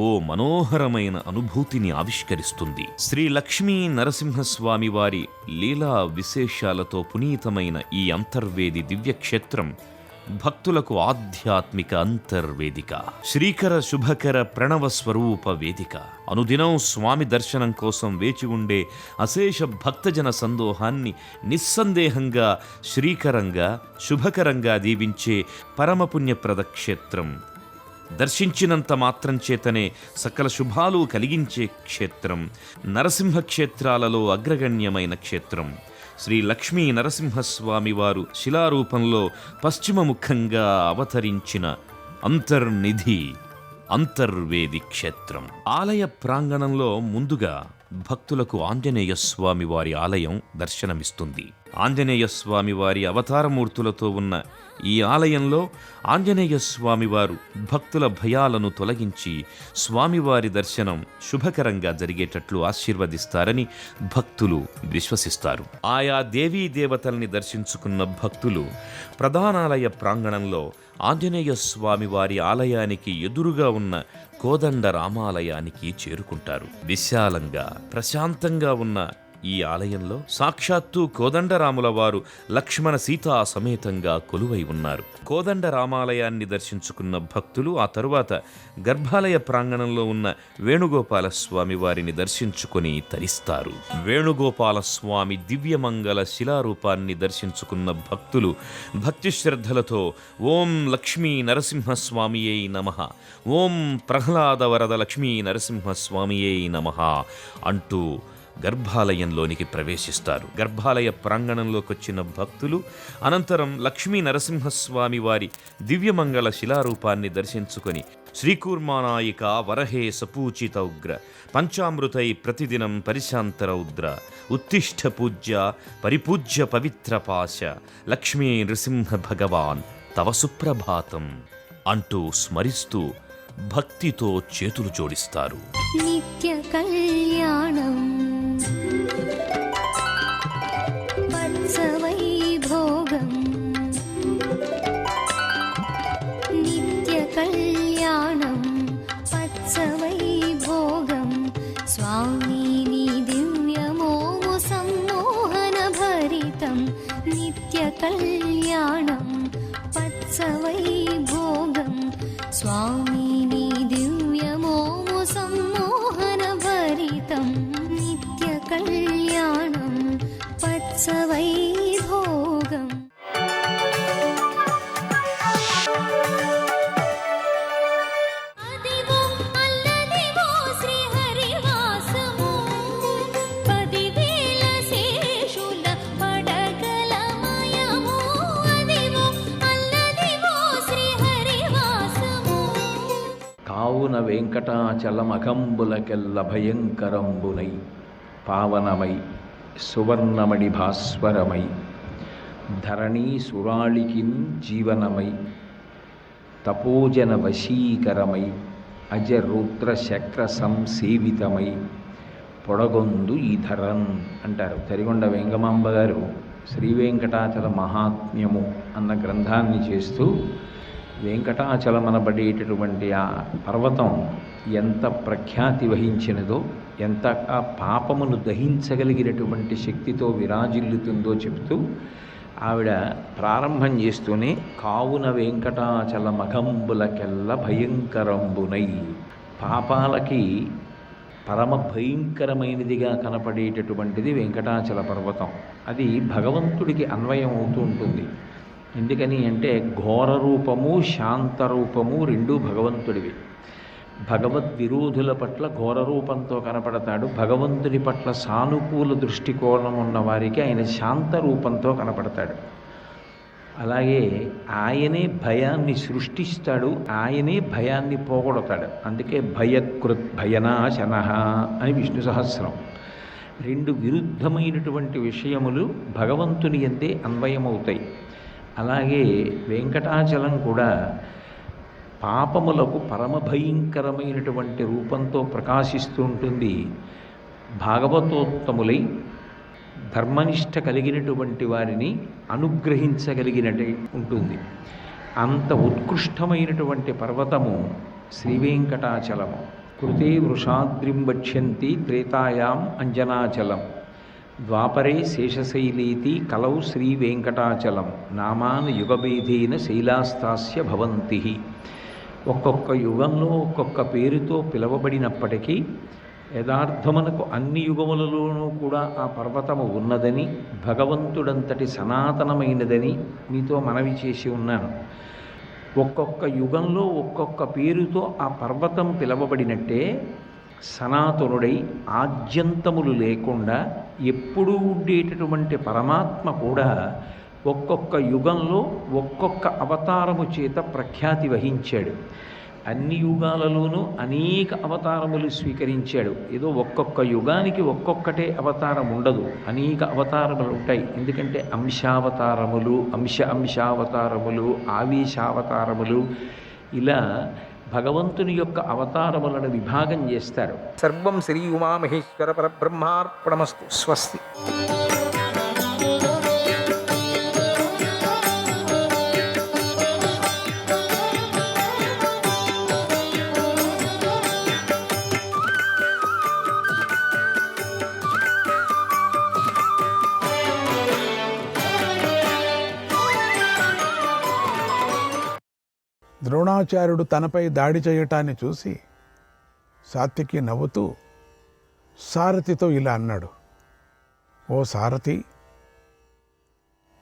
ఓ మనోహరమైన అనుభూతిని ఆవిష్కరిస్తుంది. శ్రీ లక్ష్మీ నరసింహస్వామి వారి లీలా విశేషాలతో పునీతమైన ఈ అంతర్వేది దివ్యక్షేత్రం భక్తులకు ఆధ్యాత్మిక అంతర్వేదిక, శ్రీకర శుభకర ప్రణవ స్వరూప వేదిక. అనుదినం స్వామి దర్శనం కోసం వేచి ఉండే అశేష భక్తజన సందోహాన్ని నిస్సందేహంగా శ్రీకరంగా శుభకరంగా దీవించే పరమపుణ్యప్రద క్షేత్రం. దర్శించినంత మాత్రం చేతనే సకల శుభాలు కలిగించే క్షేత్రం, నరసింహ క్షేత్రాలలో అగ్రగణ్యమైన క్షేత్రం. శ్రీ లక్ష్మీ నరసింహస్వామి వారు శిలారూపంలో పశ్చిమముఖంగా అవతరించిన అంతర్నిధి అంతర్వేది క్షేత్రం. ఆలయ ప్రాంగణంలో ముందుగా భక్తులకు ఆంజనేయ స్వామి వారి ఆలయం దర్శనమిస్తుంది. ఆంజనేయ స్వామి వారి అవతారమూర్తులతో ఉన్న ఈ ఆలయంలో ఆంజనేయ స్వామివారు భక్తుల భయాలను తొలగించి స్వామివారి దర్శనం శుభకరంగా జరిగేటట్లు ఆశీర్వదిస్తారని భక్తులు విశ్వసిస్తారు. ఆయా దేవీ దేవతల్ని దర్శించుకున్న భక్తులు ప్రధానాలయ ప్రాంగణంలో ఆంజనేయ స్వామివారి ఆలయానికి ఎదురుగా ఉన్న కోదండ రామాలయానికి చేరుకుంటారు. విశాలంగా ప్రశాంతంగా ఉన్న ఈ ఆలయంలో సాక్షాత్తు కోదండరాముల వారు లక్ష్మణ సీతా సమేతంగా కొలువై ఉన్నారు. కోదండ రామాలయాన్ని దర్శించుకున్న భక్తులు ఆ తరువాత గర్భాలయ ప్రాంగణంలో ఉన్న వేణుగోపాల స్వామి వారిని దర్శించుకుని తరిస్తారు. వేణుగోపాల స్వామి దివ్యమంగళ శిలారూపాన్ని దర్శించుకున్న భక్తులు భక్తి శ్రద్ధలతో ఓం లక్ష్మీ నరసింహస్వామియే నమః, ఓం ప్రహ్లాద వరద లక్ష్మీ నరసింహస్వామియే నమః అంటూ గర్భాలయంలోనికి ప్రవేశిస్తారు. గర్భాలయ ప్రాంగణంలోకొచ్చిన భక్తులు అనంతరం లక్ష్మీ నరసింహస్వామి వారి దివ్యమంగళ శిలారూపాన్ని దర్శించుకొని శ్రీకూర్మానాయిక వరహే సపూచిత ఉగ్ర పంచామృతై ప్రతిదినం పరిశాంతరౌద్ర ఉత్తిష్ఠ పూజ్య పరిపూజ్య పవిత్ర పాశ లక్ష్మీ నృసింహ భగవాన్ తవ సుప్రభాతం అంటూ స్మరిస్తూ భక్తితో చేతులు జోడిస్తారు. నిత్య కళ్యాణం వత్సవైభోగం, నిత్య కళ్యాణం వత్సవైభోగం, స్వామిని దివ్యమోము సమ్మోహన భరితం, నిత్య కళ్యాణం వత్సవైభోగం, స్వామిని దివ్యమోము సమ్మోహన భరితం, నిత్య కళ్యాణం వత్సవైభోగం. అదివో అల్లదివో శ్రీహరివాసము, 10,000 శేషుల పడగలమయము, అదివో అల్లదివో శ్రీహరివాసము. కావున వెంకటాచలమకంబులకెల్ల భయంకరంబునై పావనమై సువర్ణమణి భాస్వరమై ధరణీ సురాళికిన్ జీవనమై తపోజన వశీకరమై అజరుద్ర శక్ర సంసేవితమై పొడగొందు ఈ ధరన్ అంటారు. తరిగొండ వెంగమాంబ గారు శ్రీ వెంకటాచల మహాత్మ్యము అన్న గ్రంథాన్ని చేస్తూ వెంకటాచలమనబడేటటువంటి ఆ పర్వతం ఎంత ప్రఖ్యాతి వహించినదో, ఎంత ఆ పాపమును దహించగలిగినటువంటి శక్తితో విరాజిల్లుతుందో చెప్తూ ఆవిడ ప్రారంభం చేస్తూనే కావున వెంకటాచలమకంబులకెల్ల భయంకరంబునై, పాపాలకి పరమ భయంకరమైనదిగా కనపడేటటువంటిది వెంకటాచల పర్వతం. అది భగవంతుడికి అన్వయం అవుతూ ఉంటుంది. ఎందుకని అంటే ఘోర రూపము శాంత రూపము రెండూ భగవంతుడివి. భగవద్విరోధుల పట్ల ఘోర రూపంతో కనపడతాడు. భగవంతుడి పట్ల సానుకూల దృష్టికోణం ఉన్న వారికి ఆయన శాంత రూపంతో కనపడతాడు. అలాగే ఆయనే భయాన్ని సృష్టిస్తాడు, ఆయనే భయాన్ని పోగొడతాడు. అందుకే భయకృత్ భయనాశనః అని విష్ణు సహస్రం. రెండు విరుద్ధమైనటువంటి విషయములు భగవంతుని యందే అన్వయమవుతాయి. అలాగే వెంకటాచలం కూడా పాపములకు పరమభయంకరమైనటువంటి రూపంతో ప్రకాశిస్తూ ఉంటుంది. భాగవతోత్తములై ధర్మనిష్ట కలిగినటువంటి వారిని అనుగ్రహించగలిగినట్టు ఉంటుంది. అంత ఉత్కృష్టమైనటువంటి పర్వతము శ్రీ వెంకటాచలము. కృతే వృషాద్రిం వక్ష్యంతి త్రేతాయాం అంజనాచలం, ద్వాపరే శేషశైలేతి కలౌ శ్రీ వెంకటాచలం, నామాన్ యుగభేదేన శైలాస్తాస్య భవంతి. ఒక్కొక్క యుగంలో ఒక్కొక్క పేరుతో పిలువబడినప్పటికీ యథార్థమునకు అన్ని యుగములలోనూ కూడా ఆ పర్వతము ఉన్నదని, భగవంతుడంతటి సనాతనమైనదని మీతో మనవి చేసి ఉన్నాను. ఒక్కొక్క యుగంలో ఒక్కొక్క పేరుతో ఆ పర్వతం పిలువబడినట్టే సనాతనుడై ఆద్యంతములు లేకుండా ఎప్పుడూ ఉండేటటువంటి పరమాత్మ కూడా ఒక్కొక్క యుగంలో ఒక్కొక్క అవతారము చేత ప్రఖ్యాతి వహించాడు. అన్ని యుగాలలోనూ అనేక అవతారములు స్వీకరించాడు. ఏదో ఒక్కొక్క యుగానికి ఒక్కొక్కటే అవతారం ఉండదు, అనేక అవతారములు ఉంటాయి. ఎందుకంటే అంశావతారములు, అంశావతారములు, ఆవేశావతారములు, ఇలా భగవంతుని యొక్క అవతారములను విభాగం చేస్తారు. సర్వం శ్రీ ఉమామహేశ్వర పరబ్రహ్మార్పణమస్తు. స్వస్తి. ద్రోణాచార్యుడు తనపై దాడి చేయటాన్ని చూసి సాత్యకి నవ్వుతూ సారథితో ఇలా అన్నాడు, ఓ సారథి,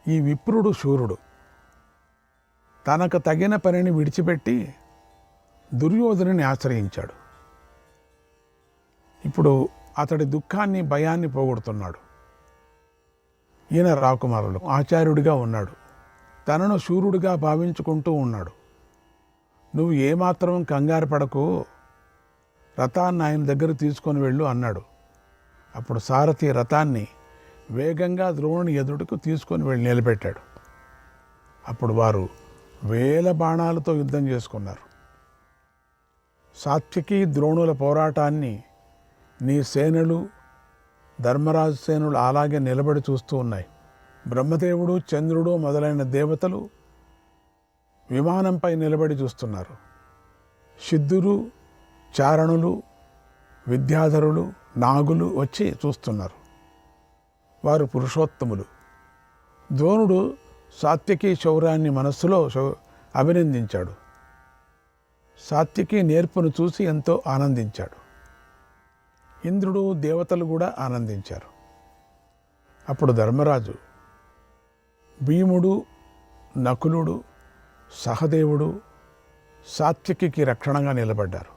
ఈ విప్రుడు శూరుడు. తనకు తగిన పనిని విడిచిపెట్టి దుర్యోధనుని ఆశ్రయించాడు. ఇప్పుడు అతడి దుఃఖాన్ని, భయాన్ని పోగొడుతున్నాడు. ఈయన రాకుమారులు ఆచార్యుడిగా ఉన్నాడు. తనను శూరుడిగా భావించుకుంటూ ఉన్నాడు. నువ్వు ఏమాత్రం కంగారు పడకు, రథాన్ని ఆయన దగ్గర తీసుకొని వెళ్ళు అన్నాడు. అప్పుడు సారథి రథాన్ని వేగంగా ద్రోణుని ఎదుటకు తీసుకొని వెళ్ళి నిలబెట్టాడు. అప్పుడు వారు వేల బాణాలతో యుద్ధం చేసుకున్నారు. సాత్యకి ద్రోణుల పోరాటాన్ని నీ సేనలు, ధర్మరాజు సేనలు అలాగే నిలబడి చూస్తూ ఉన్నాయి. బ్రహ్మదేవుడు, చంద్రుడు మొదలైన దేవతలు విమానంపై నిలబడి చూస్తున్నారు. సిద్ధులు, చారణులు, విద్యాధరులు, నాగులు వచ్చి చూస్తున్నారు. వారు పురుషోత్తములు. ద్రోణుడు సాత్యకి శౌర్యాన్ని మనస్సులో అభినందించాడు. సాత్యకి నేర్పును చూసి ఎంతో ఆనందించాడు. ఇంద్రుడు, దేవతలు కూడా ఆనందించారు. అప్పుడు ధర్మరాజు భీముడు, నకులుడు, సహదేవుడు సాత్యకికి రక్షణగా నిలబడ్డారు.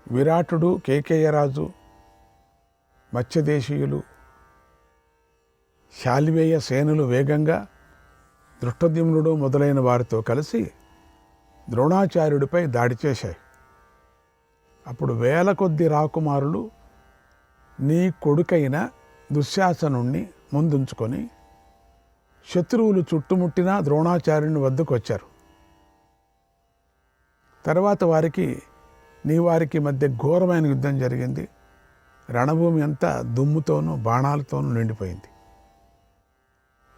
విరాటుడు, కేకేయరాజు, మత్స్యదేశీయులు, శాలివేయ సేనలు వేగంగా దృష్టద్యుమ్నుడు మొదలైన వారితో కలిసి ద్రోణాచార్యుడిపై దాడి చేశాయి. అప్పుడు వేల కొద్ది రాకుమారులు నీ కొడుకైన దుశ్శాసనుణ్ణి ముందుంచుకొని శత్రువులు చుట్టుముట్టినా ద్రోణాచార్యుని వద్దకు వచ్చారు. తర్వాత వారికి మధ్య ఘోరమైన యుద్ధం జరిగింది. రణభూమి అంతా దుమ్ముతోనూ బాణాలతోనూ నిండిపోయింది.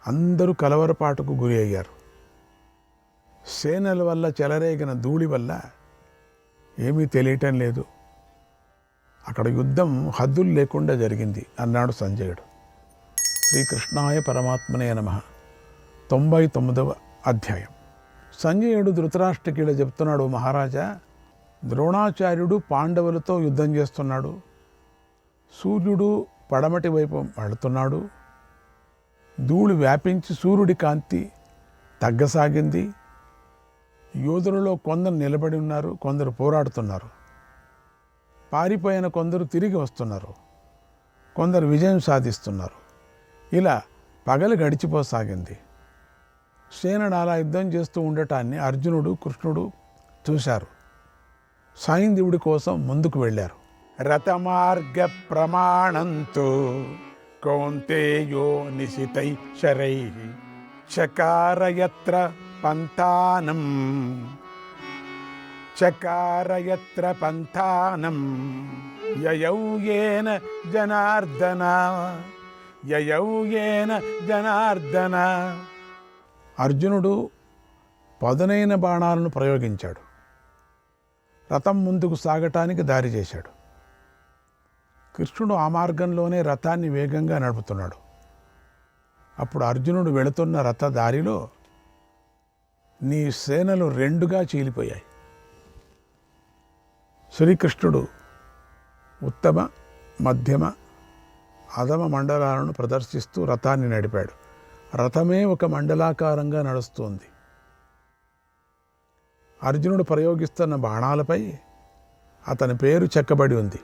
అందరూ కలవరపాటుకు గురి అయ్యారు. సేనల వల్ల చెలరేగిన ధూళి వల్ల ఏమీ తెలియటం లేదు. అక్కడ యుద్ధం హద్దులు లేకుండా జరిగింది అన్నాడు సంజయుడు. శ్రీకృష్ణాయ పరమాత్మనే నమః. 99వ అధ్యాయం. సంజయుడు ధృతరాష్ట్రకి ఇలా చెప్తున్నాడు, మహారాజా, ద్రోణాచార్యుడు పాండవులతో యుద్ధం చేస్తున్నాడు. సూర్యుడు పడమటి వైపు వెళుతున్నాడు. ధూళి వ్యాపించి సూర్యుడి కాంతి తగ్గసాగింది. యోధులలో కొందరు నిలబడి ఉన్నారు, కొందరు పోరాడుతున్నారు. పారిపోయిన కొందరు తిరిగి వస్తున్నారు, కొందరు విజయం సాధిస్తున్నారు. ఇలా పగలు గడిచిపోసాగింది. సేనడు అలా యుద్ధం చేస్తూ ఉండటాన్ని అర్జునుడు, కృష్ణుడు చూశారు. సాయిందేవుడి కోసం ముందుకు వెళ్ళారు. రథమార్గ ప్రమాణంతో కౌంతేయో నిశితై శరై చకారయత్ర పంథానం యయౌ యేన జనార్దన. అర్జునుడు పదునైన బాణాలను ప్రయోగించాడు. రథం ముందుకు సాగటానికి దారి చేశాడు. కృష్ణుడు ఆ మార్గంలోనే రథాన్ని వేగంగా నడుపుతున్నాడు. అప్పుడు అర్జునుడు వెళుతున్న రథ దారిలో నీ సేనలు రెండుగా చీలిపోయాయి. శ్రీకృష్ణుడు ఉత్తమ, మధ్యమ, అధమ మండలాలను ప్రదర్శిస్తూ రథాన్ని నడిపాడు. రథమే ఒక మండలాకారంగా నడుస్తుంది. అర్జునుడు ప్రయోగిస్తున్న బాణాలపై అతని పేరు చెక్కబడి ఉంది.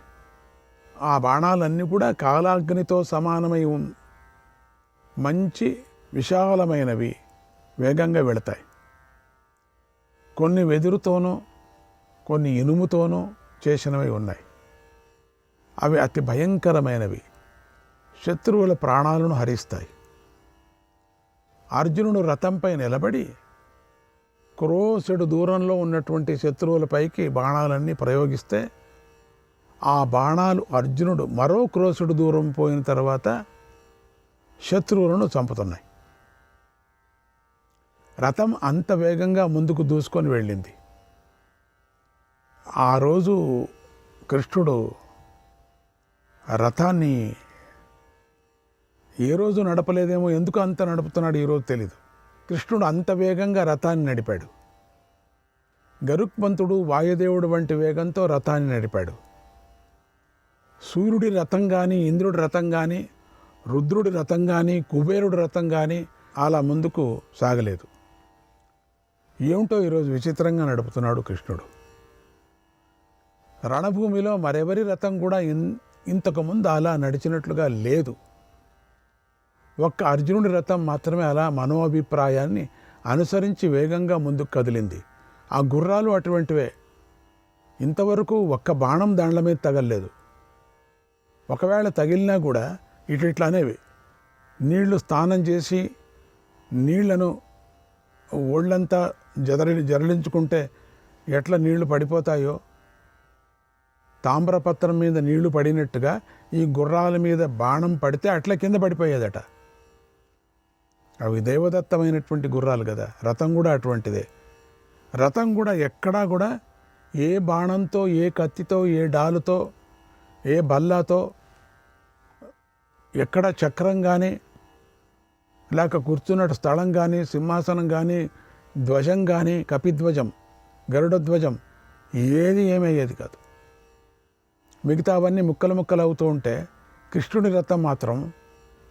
ఆ బాణాలన్నీ కూడా కాలాగ్నితో సమానమై మంచి విశాలమైనవి, వేగంగా వెళతాయి. కొన్ని వెదురుతోనూ కొన్ని ఇనుముతోనూ చేసినవి ఉన్నాయి. అవి అతి భయంకరమైనవి, శత్రువుల ప్రాణాలను హరిస్తాయి. అర్జునుడు రథంపై నిలబడి క్రోశుడు దూరంలో ఉన్నటువంటి శత్రువులపైకి బాణాలన్నీ ప్రయోగిస్తే ఆ బాణాలు అర్జునుడు మరో క్రోశుడు దూరం పోయిన తర్వాత శత్రువులను చంపుతున్నాయి. రథం అంత వేగంగా ముందుకు దూసుకొని వెళ్ళింది. ఆ రోజు కృష్ణుడు రథాన్ని ఏ రోజు నడపలేదేమో, ఎందుకు అంత నడుపుతున్నాడు ఈరోజు తెలీదు. కృష్ణుడు అంత వేగంగా రథాన్ని నడిపాడు. గరుక్మంతుడు వాయుదేవుడు వంటి వేగంతో రథాన్ని నడిపాడు. సూర్యుడి రథం కానీ, ఇంద్రుడి రథం కానీ, రుద్రుడి రథం కానీ, కుబేరుడి రథం కానీ అలా ముందుకు సాగలేదు. ఏమిటో ఈరోజు విచిత్రంగా నడుపుతున్నాడు కృష్ణుడు. రణభూమిలో మరెవరి రథం కూడా ఇంతకుముందు అలా నడిచినట్లుగా లేదు. ఒక్క అర్జునుడి రథం మాత్రమే అలా మనోభిప్రాయాన్ని అనుసరించి వేగంగా ముందుకు కదిలింది. ఆ గుర్రాలు అటువంటివే. ఇంతవరకు ఒక్క బాణం దాండ్ల మీద తగలలేదు. ఒకవేళ తగిలినా కూడా ఇట్లా అనేవి. నీళ్లు స్నానం చేసి నీళ్లను ఒళ్ళంతా జరలించుకుంటే ఎట్లా నీళ్లు పడిపోతాయో, తామ్రపత్రం మీద నీళ్లు పడినట్టుగా ఈ గుర్రాల మీద బాణం పడితే అట్లా కింద పడిపోయేదట. అవి దేవదత్తమైనటువంటి గుర్రాలు కదా. రథం కూడా అటువంటిదే. రథం కూడా ఎక్కడా కూడా ఏ బాణంతో, ఏ కత్తితో, ఏ డాలుతో, ఏ బల్లాతో, ఎక్కడ చక్రం కానీ, లేక కూర్చున్నట్టు స్థలం కానీ, సింహాసనం కానీ, ధ్వజం కానీ, కపిధ్వజం, గరుడధ్వజం ఏది ఏమయ్యేది కాదు. మిగతా అవన్నీ ముక్కలు ముక్కలు అవుతూ ఉంటే కృష్ణుడి రథం మాత్రం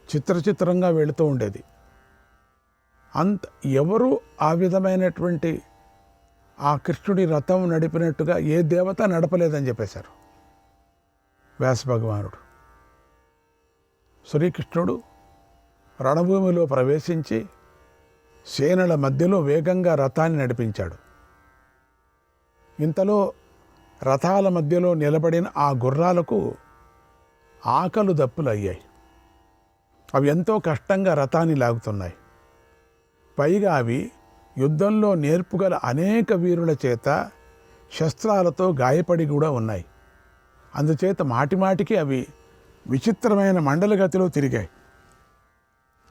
చిత్రచిత్రంగా వెళుతూ ఉండేది. ఎవరు ఆ విధమైనటువంటి ఆ కృష్ణుడి రథం నడిపినట్టుగా ఏ దేవత నడపలేదని చెప్పేశారు వ్యాస భగవానుడు. శ్రీకృష్ణుడు రణభూమిలో ప్రవేశించి సేనల మధ్యలో వేగంగా రథాన్ని నడిపించాడు. ఇంతలో రథాల మధ్యలో నిలబడిన ఆ గుర్రాలకు ఆకలు దప్పులు అయ్యాయి. అవి ఎంతో కష్టంగా రథాన్ని లాగుతున్నాయి. పైగా అవి యుద్ధంలో నేర్పుగల అనేక వీరుల చేత శస్త్రాలతో గాయపడి కూడా ఉన్నాయి. అందుచేత మాటిమాటికి అవి విచిత్రమైన మండలగతిలో తిరిగాయి.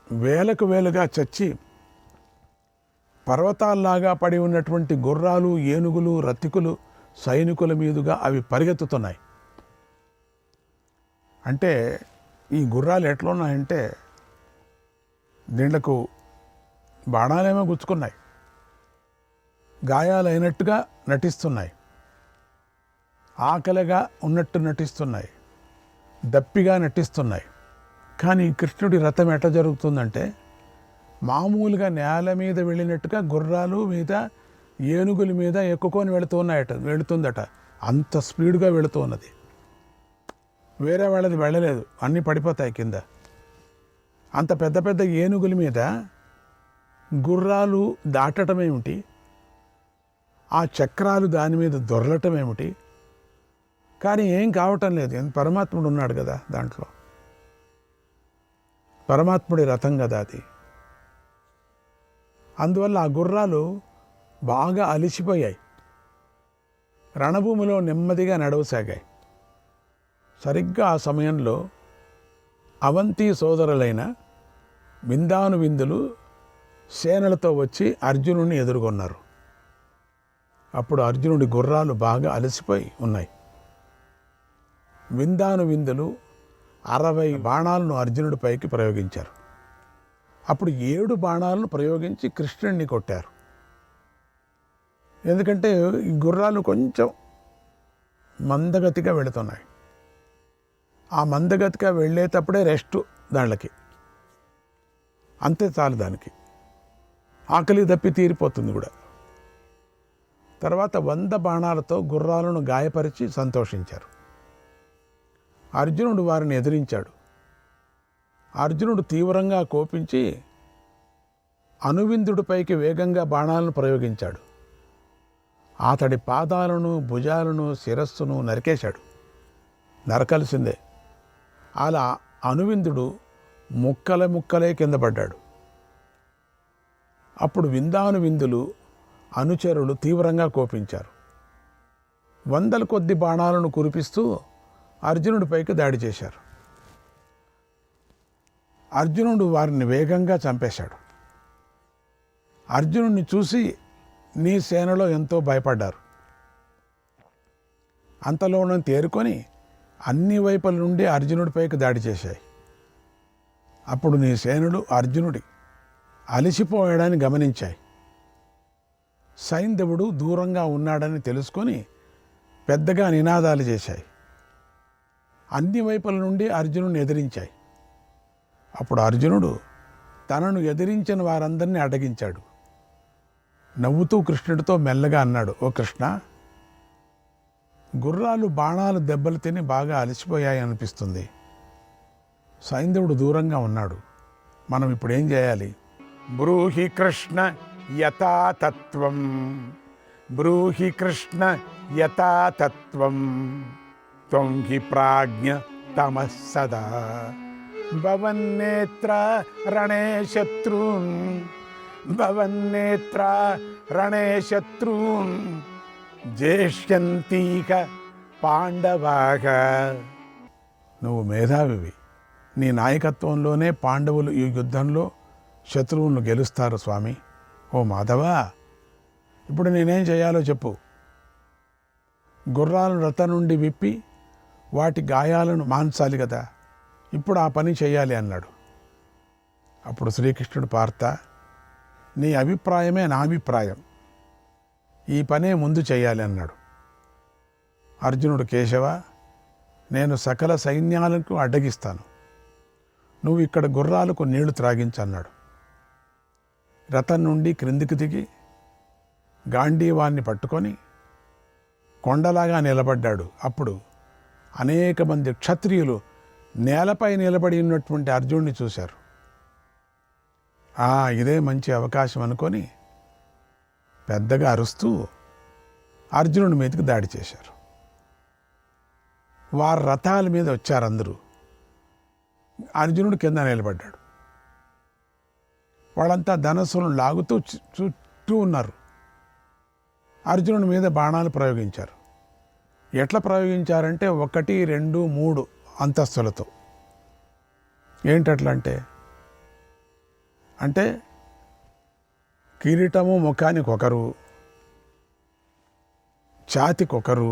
వేలకు వేలుగా చచ్చి పర్వతాల్లాగా పడి ఉన్నటువంటి గుర్రాలు, ఏనుగులు, రతికులు, సైనికుల మీదుగా అవి పరిగెత్తుతున్నాయి. అంటే ఈ గుర్రాలు ఎట్లున్నాయంటే దీంట్లకు బాణాలేమో గుచ్చుకున్నాయి, గాయాలైనట్టుగా నటిస్తున్నాయి, ఆకలిగా ఉన్నట్టు నటిస్తున్నాయి, దప్పిగా నటిస్తున్నాయి. కానీ కృష్ణుడి రథం ఎట్లా జరుగుతుందంటే మామూలుగా నేల మీద వెళ్ళినట్టుగా గుర్రాలు మీద, ఏనుగుల మీద ఎక్కుకొని వెళుతుందట. అంత స్పీడ్గా వెళుతూ ఉన్నది. వేరే వాళ్ళది వెళ్ళలేదు, అన్నీ పడిపోతాయి కింద. అంత పెద్ద పెద్ద ఏనుగుల మీద గుర్రాలు దాటడం ఏమిటి, ఆ చక్రాలు దాని మీద దొరలటం ఏమిటి, కానీ ఏం కావటం లేదు. పరమాత్ముడు ఉన్నాడు కదా దాంట్లో. పరమాత్ముడి రథం కదా అది. అందువల్ల ఆ గుర్రాలు బాగా అలిసిపోయాయి. రణభూమిలో నెమ్మదిగా నడవసాగాయి. సరిగ్గా ఆ సమయంలో అవంతి సోదరులైన విందాను విందులు సేనలతో వచ్చి అర్జునుడిని ఎదుర్కొన్నారు. అప్పుడు అర్జునుడి గుర్రాలు బాగా అలసిపోయి ఉన్నాయి. విందాను విందులు 60 బాణాలను అర్జునుడి పైకి ప్రయోగించారు. అప్పుడు 7 బాణాలను ప్రయోగించి కృష్ణుడిని కొట్టారు. ఎందుకంటే ఈ గుర్రాలు కొంచెం మందగతిగా వెళుతున్నాయి. ఆ మందగతిగా వెళ్ళేటప్పుడే రెస్ట్ దాళ్ళకి, అంతే చాలు. దానికి ఆకలి దప్పి తీరిపోతుంది కూడా. తర్వాత 100 బాణాలతో గుర్రాలను గాయపరిచి సంతోషించారు. అర్జునుడు వారిని ఎదిరించాడు. అర్జునుడు తీవ్రంగా కోపించి అనువిందుడిపైకి వేగంగా బాణాలను ప్రయోగించాడు. అతడి పాదాలను, భుజాలను, శిరస్సును నరికేశాడు. నరకలసిందే. అలా అనువిందుడు ముక్కలే కింద పడ్డాడు. అప్పుడు విందానువిందులు అనుచరులు తీవ్రంగా కోపించారు. వందల కొద్ది బాణాలను కురిపిస్తూ అర్జునుడిపైకి దాడి చేశారు. అర్జునుడు వారిని వేగంగా చంపేశాడు. అర్జునుడిని చూసి నీ సేనలో ఎంతో భయపడ్డారు. అంతలోనే తేరుకొని అన్ని వైపుల నుండి అర్జునుడిపైకి దాడి చేశాయి. అప్పుడు నీ సేనలు అర్జునుడి అలసిపోయాడని గమనించాయి. సైంధవుడు దూరంగా ఉన్నాడని తెలుసుకొని పెద్దగా నినాదాలు చేశాయి. అన్ని వైపుల నుండి అర్జునుడిని ఎదిరించాయి. అప్పుడు అర్జునుడు తనను ఎదిరించిన వారందరినీ అడ్డగించాడు. నవ్వుతూ కృష్ణుడితో మెల్లగా అన్నాడు, ఓ కృష్ణ, గుర్రాలు బాణాలు దెబ్బలు తిని బాగా అలసిపోయాయి అనిపిస్తుంది. సైంధవుడు దూరంగా ఉన్నాడు. మనం ఇప్పుడు ఏం చేయాలి? బ్రూహి కృష్ణ యథాతత్వం, బ్రూహి కృష్ణ యథాతత్వం, త్వం హి ప్రాజ్ఞ తమః సదా, భవన్నేత్ర రణే శత్రూన్, భవన్నేత్ర రణే శత్రూన్, జేష్యంతీక పాండవాగ. నువ్వు మేధావివి. నీ నాయకత్వంలోనే పాండవులు ఈ యుద్ధంలో శత్రువులను గెలుస్తారు స్వామి. ఓ మాధవా, ఇప్పుడు నేనేం చేయాలో చెప్పు. గుర్రాలను రథం నుండి విప్పి వాటి గాయాలను మాన్చాలి కదా, ఇప్పుడు ఆ పని చేయాలి అన్నాడు. అప్పుడు శ్రీకృష్ణుడు, పార్థ, నీ అభిప్రాయమే నా అభిప్రాయం, ఈ పనే ముందు చేయాలి అన్నాడు. అర్జునుడు, కేశవ, నేను సకల సైన్యాలకు అడ్డగిస్తాను, నువ్వు ఇక్కడ గుర్రాలకు నీళ్లు త్రాగించన్నాడు. రథం నుండి క్రిందికి దిగి గాంధీవాన్ని పట్టుకొని కొండలాగా నిలబడ్డాడు. అప్పుడు అనేక మంది క్షత్రియులు నేలపై నిలబడి ఉన్నటువంటి అర్జునుడిని చూశారు. ఇదే మంచి అవకాశం అనుకొని పెద్దగా అరుస్తూ అర్జునుడి మీదకి దాడి చేశారు. వారి రథాల మీద వచ్చారు అందరూ. అర్జునుడు కింద నిలబడ్డాడు. వాళ్ళంతా ధనస్సులను లాగుతూ చుట్టూ ఉన్నారు. అర్జునుడి మీద బాణాలు ప్రయోగించారు. ఎట్లా ప్రయోగించారంటే 1, 2, 3 అంతస్తులతో. ఏంటట్లా అంటే కిరీటము ముఖానికి ఒకరు, ఛాతికొకరు,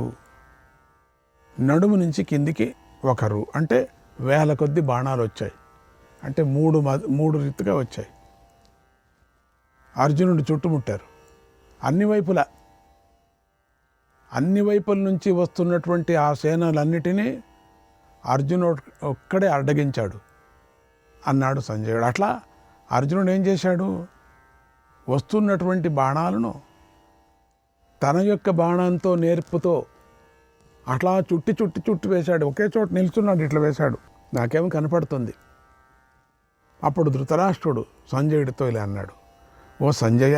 నడుము నుంచి కిందికి ఒకరు, అంటే వేల కొద్ది బాణాలు వచ్చాయి. అంటే మూడు రీతిగా వచ్చాయి. అర్జునుడు చుట్టుముట్టారు. అన్ని వైపుల నుంచి వస్తున్నటువంటి ఆ సేనలన్నిటినీ అర్జునుడు ఒక్కడే అడ్డగించాడు అన్నాడు సంజయుడు. అట్లా అర్జునుడు ఏం చేశాడు? వస్తున్నటువంటి బాణాలను తన యొక్క బాణంతో నేర్పుతో అట్లా చుట్టి వేశాడు. ఒకే చోట నిల్చున్నాడు, ఇట్లా వేశాడు. నాకేమో కనపడుతుంది. అప్పుడు ధృతరాష్ట్రుడు సంజయుడితో ఇలా అన్నాడు, ఓ సంజయ,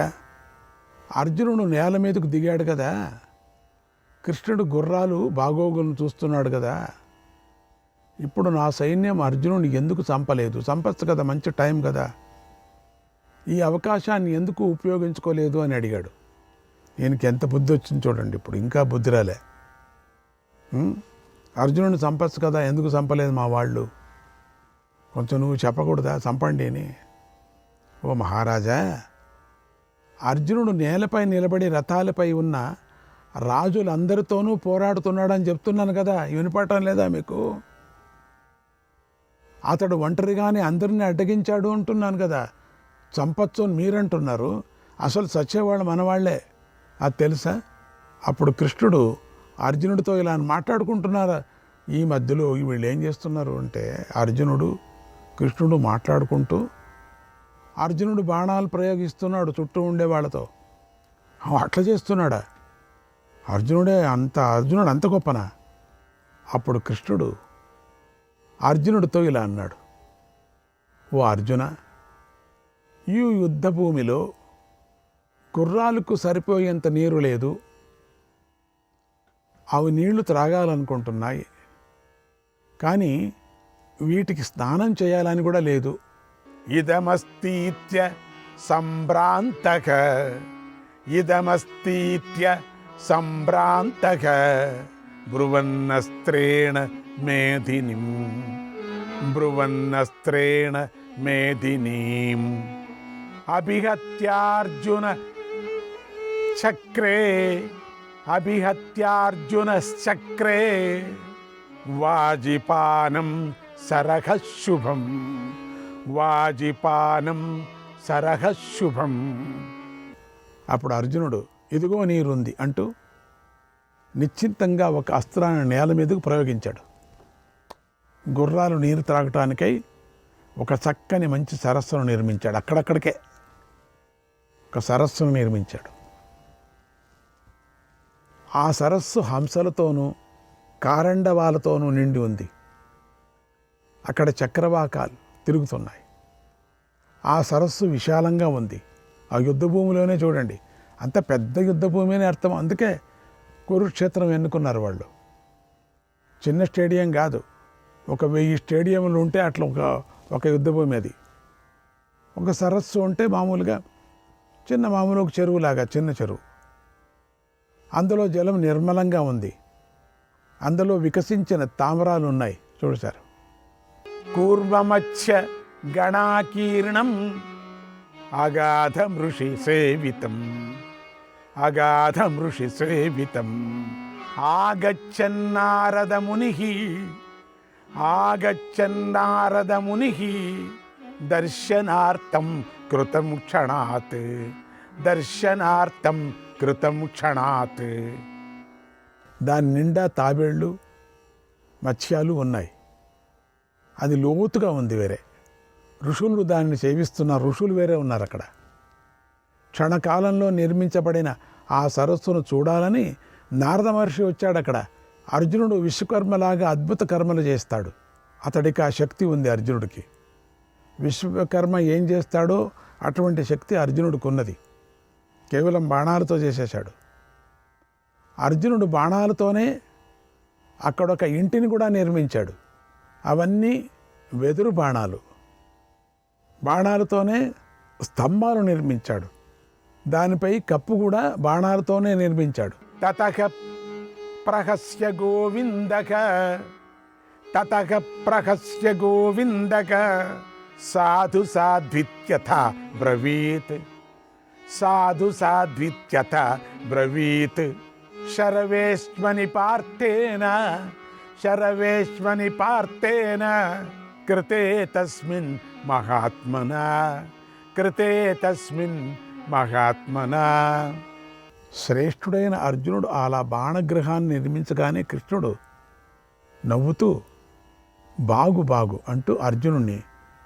అర్జునుడు నేల మీదకు దిగాడు కదా, కృష్ణుడు గుర్రాలు బాగోగులను చూస్తున్నాడు కదా, ఇప్పుడు నా సైన్యం అర్జునుడిని ఎందుకు చంపలేదు? చంపచ్చు కదా, మంచి టైం కదా, ఈ అవకాశాన్ని ఎందుకు ఉపయోగించుకోలేదు అని అడిగాడు. ఈయనకి ఎంత బుద్ధి వచ్చింది చూడండి. ఇప్పుడు ఇంకా బుద్ధి రాలే. అర్జునుడిని చంపచ్చు కదా, ఎందుకు చంపలేదు మా వాళ్ళు? కొంచెం నువ్వు చెప్పకూడదా చంపండి అని? ఓ మహారాజా, అర్జునుడు నేలపై నిలబడి రథాలపై ఉన్న రాజులందరితోనూ పోరాడుతున్నాడని చెప్తున్నాను కదా, వినపడటం లేదా మీకు? అతడు ఒంటరిగానే అందరినీ అడ్డగించాడు అంటున్నాను కదా, చంపచ్చు అని మీరంటున్నారు. అసలు చచ్చేవాళ్ళు మనవాళ్లే, అది తెలుసా? అప్పుడు కృష్ణుడు అర్జునుడితో ఇలా మాట్లాడుకుంటున్నారా? ఈ మధ్యలో వీళ్ళు ఏం చేస్తున్నారు అంటే, అర్జునుడు కృష్ణుడు మాట్లాడుకుంటూ అర్జునుడు బాణాలు ప్రయోగిస్తున్నాడు చుట్టూ ఉండే వాళ్ళతో. అట్లా చేస్తున్నాడా? అర్జునుడు అంత గొప్పనా? అప్పుడు కృష్ణుడు అర్జునుడితో ఇలా అన్నాడు, ఓ అర్జున, ఈ యుద్ధ భూమిలో గుర్రాలకు సరిపోయేంత నీరు లేదు, అవి నీళ్లు త్రాగాలనుకుంటున్నాయి, కానీ వీటికి స్నానం చేయాలని కూడా లేదు. ఇదమస్తీత్య సంభ్రాంతక, ఇదమస్తీత్య సంభ్రాంతక బ్రువన్నస్త్రేణ మేధినిం, బ్రువన్నస్త్రేణ మేధినీం అభిహత్యార్జున చక్రే, అభిహత్యార్జునశ్చక్రే వాజిపానం సరః శుభం, వాజిపానం సరః శుభం. అప్పుడు అర్జునుడు ఇదిగో నీరుంది అంటూ నిశ్చింతంగా ఒక అస్త్రాన్ని నేల మీదకు ప్రయోగించాడు. గుర్రాలు నీరు త్రాగటానికై ఒక చక్కని మంచి సరస్సును నిర్మించాడు. అక్కడక్కడికే ఒక సరస్సును నిర్మించాడు. ఆ సరస్సు హంసలతోనూ కారండవాలతోనూ నిండి ఉంది. అక్కడ చక్రవాకాలు తిరుగుతున్నాయి. ఆ సరస్సు విశాలంగా ఉంది. ఆ యుద్ధ భూమిలోనే చూడండి, అంత పెద్ద యుద్ధ భూమి అని అర్థం. అందుకే కురుక్షేత్రం ఎన్నుకున్నారు వాళ్ళు. చిన్న స్టేడియం కాదు, 1000 స్టేడియంలు ఉంటే అట్లా ఒక యుద్ధ భూమి అది. ఒక సరస్సు ఉంటే మామూలుగా మామూలు ఒక చెరువులాగా, చిన్న చెరువు. అందులో జలం నిర్మలంగా ఉంది. అందులో వికసించిన తామరాలు ఉన్నాయి చూసారు. కూర్మమత్స్య గణాకీర్ణం అగాధం ఋషి సేవితం, అగాధం ఋషి సేవితం ఆగచ్చన్నారద ముని, ఆగచ్చన్నారద ముని దర్శనార్థం కృతం క్షణాత్, దర్శనార్థం కృతం క్షణాత్. దాని నిండా తాబేళ్ళు మత్స్యాలు ఉన్నాయి. అది లోతుగా ఉంది. వేరే ఋషులు దానిని సేవిస్తున్న ఋషులు వేరే ఉన్నారు అక్కడ. క్షణకాలంలో నిర్మించబడిన ఆ సరస్సును చూడాలని నారద మహర్షి వచ్చాడు అక్కడ. అర్జునుడు విశ్వకర్మలాగా అద్భుత కర్మలు చేస్తాడు. అతడికి ఆ శక్తి ఉంది అర్జునుడికి. విశ్వకర్మ ఏం చేస్తాడో అటువంటి శక్తి అర్జునుడికి ఉన్నది. కేవలం బాణాలతో చేసేశాడు. అర్జునుడు బాణాలతోనే అక్కడొక ఇంటిని కూడా నిర్మించాడు. అవన్నీ వెదురు బాణాలు. బాణాలతోనే స్తంభాలు నిర్మించాడు. దానిపై కప్పు కూడా బాణాలతోనే నిర్మించాడు. తతక ప్రహస్య గోవిందక, తతక ప్రహస్య గోవిందక సాధు సాధ్విత్యథ బ్రవీత్, సాధు సాధ్విత్యథ బ్రవీత్ శరవేష్మని పార్థేన, శరవేష్మని పార్థేన కృతే తస్మిన్ మహాత్మనా, కృతే తస్మిన్ మహాత్మనా. శ్రేష్ఠుడైన అర్జునుడు అలా బాణగ్రహాన్ని నిర్మించగానే కృష్ణుడు నవ్వుతూ బాగు బాగు అంటూ అర్జునుడిని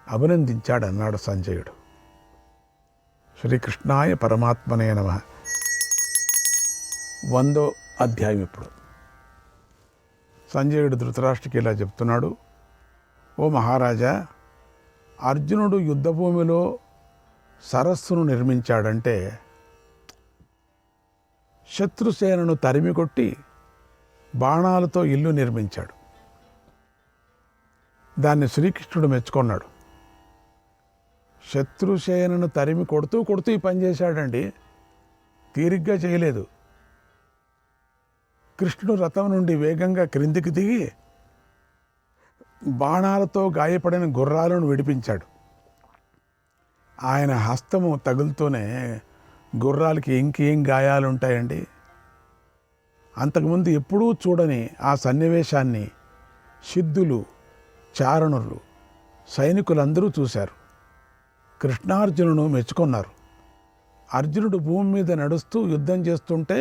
అభినందించాడన్నాడు సంజయుడు. శ్రీకృష్ణాయ పరమాత్మనే నమః. 100వ అధ్యాయం. ఇప్పుడు సంజయుడు ధృతరాష్ట్రకి ఇలా చెప్తున్నాడు. ఓ మహారాజా, అర్జునుడు యుద్ధభూమిలో సరస్సును నిర్మించాడంటే శత్రుసేనను తరిమికొట్టి బాణాలతో ఇల్లు నిర్మించాడు. దాన్ని శ్రీకృష్ణుడు మెచ్చుకున్నాడు. శత్రుసేనను తరిమి కొడుతూ ఈ పని చేశాడండి. తీరిగ్గా చేయలేదు. కృష్ణుడు రథం నుండి వేగంగా క్రిందికి దిగి బాణాలతో గాయపడిన గుర్రాలను విడిపించాడు. ఆయన హస్తము తగులుతూనే గుర్రాలకి ఇంకేం గాయాలు ఉంటాయండి. అంతకుముందు ఎప్పుడూ చూడని ఆ సన్నివేశాన్ని సిద్ధులు, చారణులు, సైనికులందరూ చూశారు. కృష్ణార్జునును మెచ్చుకున్నారు. అర్జునుడు భూమి మీద నడుస్తూ యుద్ధం చేస్తుంటే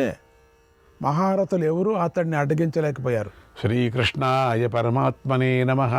మహారథులు ఎవరూ అతడిని అడ్డగించలేకపోయారు. శ్రీకృష్ణాయ పరమాత్మనే నమః.